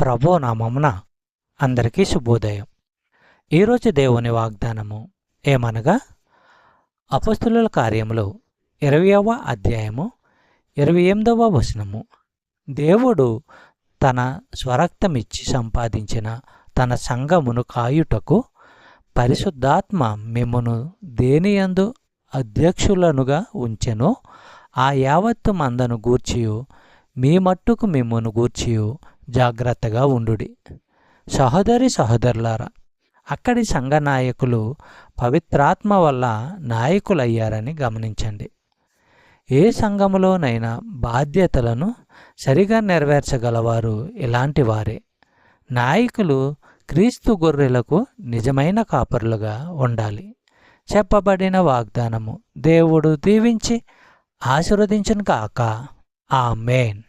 ప్రభువు నామమున అందరికీ శుభోదయం. ఈరోజు దేవుని వాగ్దానము ఏమనగా, అపొస్తలుల కార్యములు 20వ అధ్యాయము 28వ వచనము. దేవుడు తన స్వరక్తమిచ్చి సంపాదించిన తన సంఘమును కాయుటకు పరిశుద్ధాత్మ మిమ్మును దేనియందు అధ్యక్షులనుగా ఉంచెనో ఆ యావత్తు మందను గూర్చియు మీ మట్టుకు మిమ్మును గూర్చియు జాగ్రత్తగా ఉండుడి. సహోదరులారా, అక్కడి సంఘ నాయకులు పవిత్రాత్మ వల్ల నాయకులయ్యారని గమనించండి. ఏ సంఘములోనైనా బాధ్యతలను సరిగా నెరవేర్చగలవారు ఇలాంటి వారే. నాయకులు క్రీస్తు గొర్రెలకు నిజమైన కాపరులుగా ఉండాలి. చెప్పబడిన వాగ్దానము దేవుడు దీవించి ఆశీర్వదించును గాక. ఆమేన్.